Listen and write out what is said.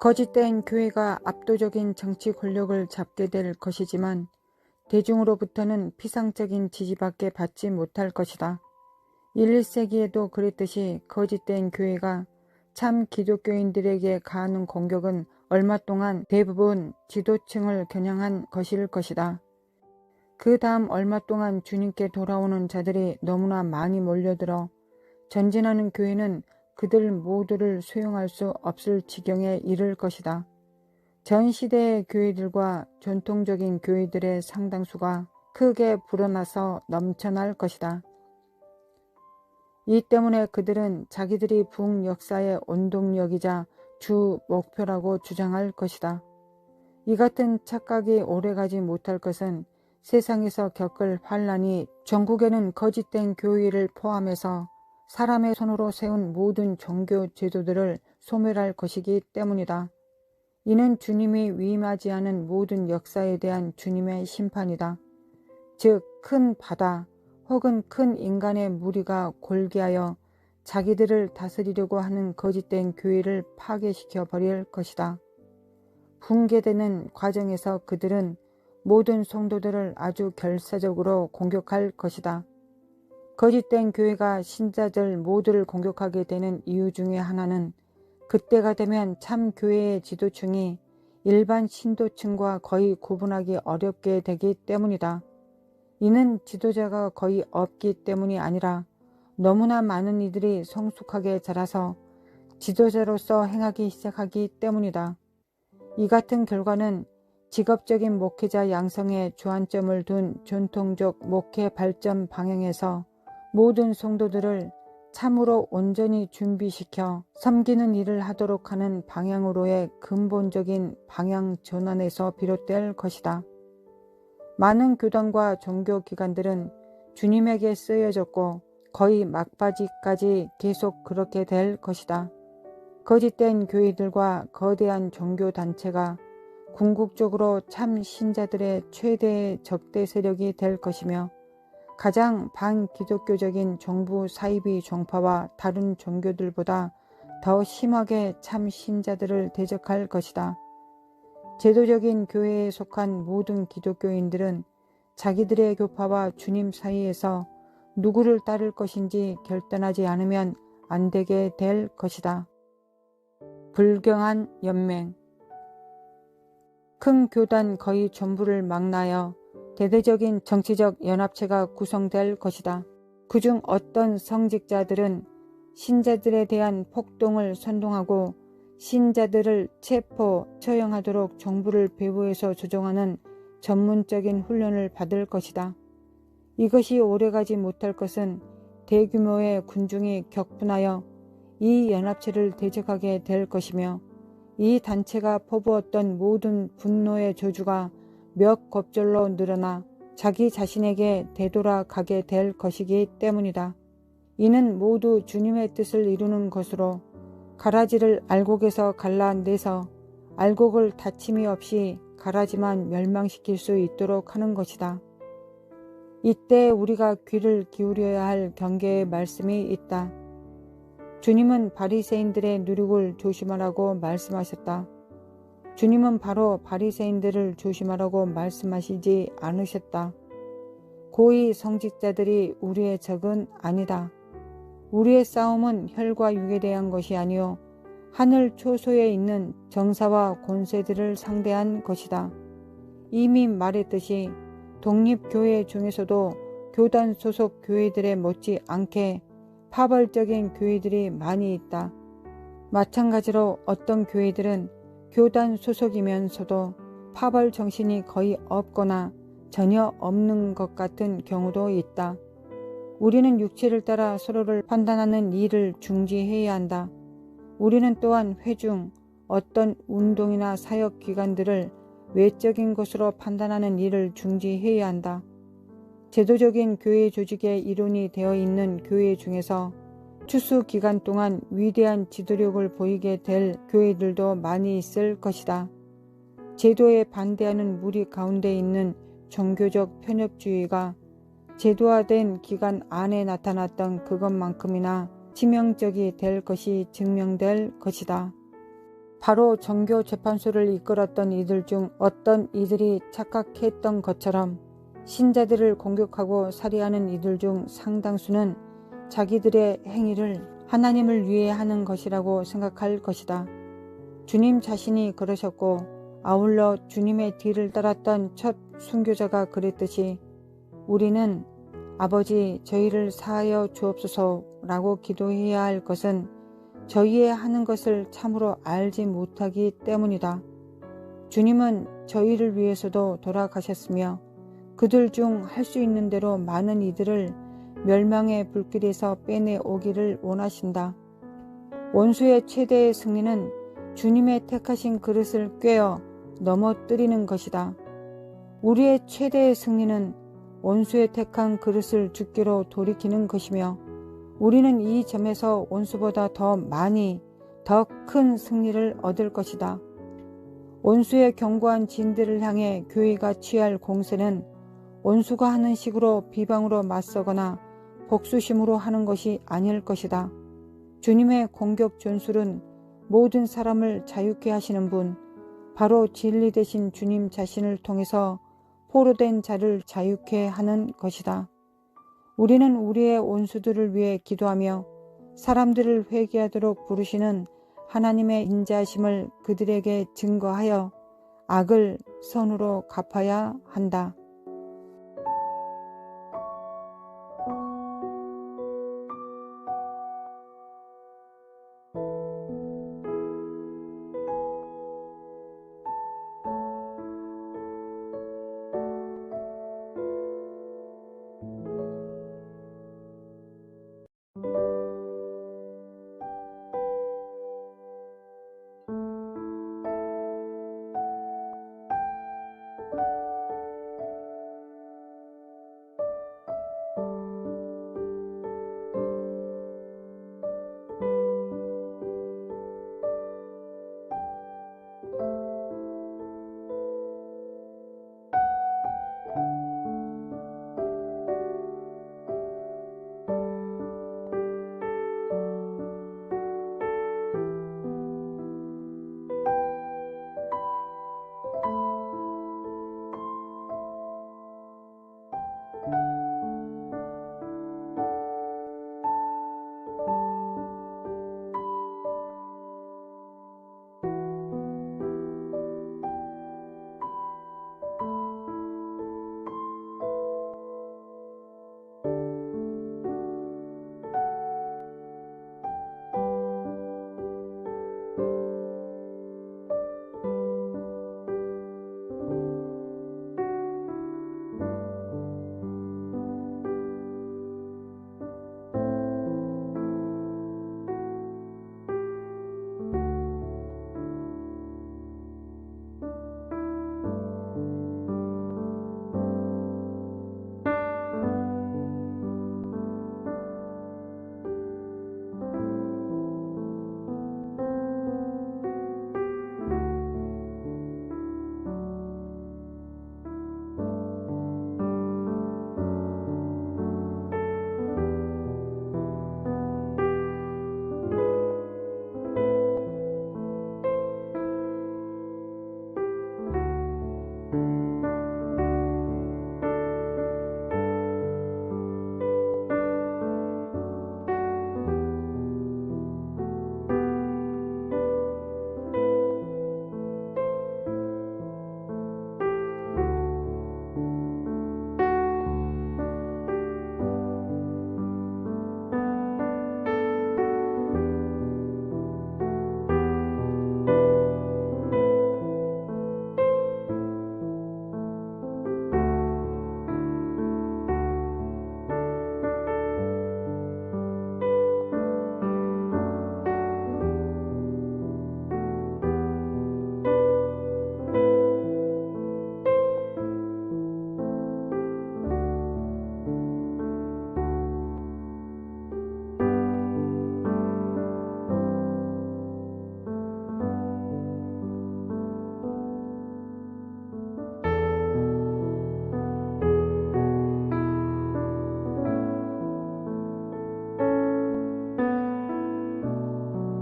거짓된 교회가 압도적인 정치 권력을 잡게 될 것이지만 대중으로부터는 피상적인 지지밖에 받지 못할 것이다. 1세기에도 그랬듯이 거짓된 교회가 참 기독교인들에게 가하는 공격은 얼마 동안 대부분 지도층을 겨냥한 것일 것이다. 그 다음 얼마 동안 주님께 돌아오는 자들이 너무나 많이 몰려들어 전진하는 교회는 그들 모두를 수용할 수 없을 지경에 이를 것이다. 전 시대의 교회들과 전통적인 교회들의 상당수가 크게 불어나서 넘쳐날 것이다. 이 때문에 그들은 자기들이 부흥 역사의 원동력이자 주 목표라고 주장할 것이다. 이 같은 착각이 오래가지 못할 것은 세상에서 겪을 환란이 전국에는 거짓된 교회를 포함해서 사람의 손으로 세운 모든 종교 제도들을 소멸할 것이기 때문이다. 이는 주님이 위임하지 않은 모든 역사에 대한 주님의 심판이다. 즉, 큰 바다 혹은 큰 인간의 무리가 골기하여 자기들을 다스리려고 하는 거짓된 교회를 파괴시켜 버릴 것이다. 붕괴되는 과정에서 그들은 모든 성도들을 아주 결사적으로 공격할 것이다. 거짓된 교회가 신자들 모두를 공격하게 되는 이유 중에 하나는 그때가 되면 참 교회의 지도층이 일반 신도층과 거의 구분하기 어렵게 되기 때문이다. 이는 지도자가 거의 없기 때문이 아니라 너무나 많은 이들이 성숙하게 자라서 지도자로서 행하기 시작하기 때문이다. 이 같은 결과는 직업적인 목회자 양성에 주안점을 둔 전통적 목회 발전 방향에서 모든 성도들을 참으로 온전히 준비시켜 섬기는 일을 하도록 하는 방향으로의 근본적인 방향 전환에서 비롯될 것이다. 많은 교단과 종교기관들은 주님에게 쓰여졌고 거의 막바지까지 계속 그렇게 될 것이다. 거짓된 교회들과 거대한 종교단체가 궁극적으로 참 신자들의 최대의 적대 세력이 될 것이며 가장 반기독교적인 정부 사이비 종파와 다른 종교들보다 더 심하게 참 신자들을 대적할 것이다. 제도적인 교회에 속한 모든 기독교인들은 자기들의 교파와 주님 사이에서 누구를 따를 것인지 결단하지 않으면 안 되게 될 것이다. 불경한 연맹. 큰 교단 거의 전부를 망라하여 대대적인 정치적 연합체가 구성될 것이다. 그중 어떤 성직자들은 신자들에 대한 폭동을 선동하고 신자들을 체포, 처형하도록 정부를 배후에서 조종하는 전문적인 훈련을 받을 것이다. 이것이 오래가지 못할 것은 대규모의 군중이 격분하여 이 연합체를 대적하게 될 것이며 이 단체가 퍼부었던 모든 분노의 저주가 몇 곱절로 늘어나 자기 자신에게 되돌아가게 될 것이기 때문이다. 이는 모두 주님의 뜻을 이루는 것으로 가라지를 알곡에서 갈라내서 알곡을 다침이 없이 가라지만 멸망시킬 수 있도록 하는 것이다. 이때 우리가 귀를 기울여야 할 경계의 말씀이 있다. 주님은 바리새인들의 누룩을 조심하라고 말씀하셨다. 주님은 바로 바리새인들을 조심하라고 말씀하시지 않으셨다. 고위 성직자들이 우리의 적은 아니다. 우리의 싸움은 혈과 육에 대한 것이 아니요 하늘 초소에 있는 정사와 권세들을 상대한 것이다. 이미 말했듯이 독립교회 중에서도 교단 소속 교회들에 못지 않게 파벌적인 교회들이 많이 있다. 마찬가지로 어떤 교회들은 교단 소속이면서도 파벌 정신이 거의 없거나 전혀 없는 것 같은 경우도 있다. 우리는 육체를 따라 서로를 판단하는 일을 중지해야 한다. 우리는 또한 회중, 어떤 운동이나 사역기관들을 외적인 것으로 판단하는 일을 중지해야 한다. 제도적인 교회 조직의 일원이 되어 있는 교회 중에서 추수 기간 동안 위대한 지도력을 보이게 될 교회들도 많이 있을 것이다. 제도에 반대하는 무리 가운데 있는 종교적 편협주의가 제도화된 기간 안에 나타났던 그것만큼이나 치명적이 될 것이 증명될 것이다. 바로 정교 재판소를 이끌었던 이들 중 어떤 이들이 착각했던 것처럼 신자들을 공격하고 살해하는 이들 중 상당수는 자기들의 행위를 하나님을 위해 하는 것이라고 생각할 것이다. 주님 자신이 그러셨고 아울러 주님의 뒤를 따랐던 첫 순교자가 그랬듯이 우리는 아버지 저희를 사하여 주옵소서라고 기도해야 할 것은 저희의 하는 것을 참으로 알지 못하기 때문이다. 주님은 저희를 위해서도 돌아가셨으며 그들 중 할 수 있는 대로 많은 이들을 멸망의 불길에서 빼내오기를 원하신다. 원수의 최대의 승리는 주님의 택하신 그릇을 꿰어 넘어뜨리는 것이다. 우리의 최대의 승리는 원수의 택한 그릇을 주께로 돌이키는 것이며 우리는 이 점에서 원수보다 더 많이 더 큰 승리를 얻을 것이다. 원수의 견고한 진들을 향해 교회가 취할 공세는 원수가 하는 식으로 비방으로 맞서거나 복수심으로 하는 것이 아닐 것이다. 주님의 공격 전술은 모든 사람을 자유케 하시는 분, 바로 진리 되신 주님 자신을 통해서 포로된 자를 자유케 하는 것이다. 우리는 우리의 원수들을 위해 기도하며 사람들을 회개하도록 부르시는 하나님의 인자하심을 그들에게 증거하여 악을 선으로 갚아야 한다.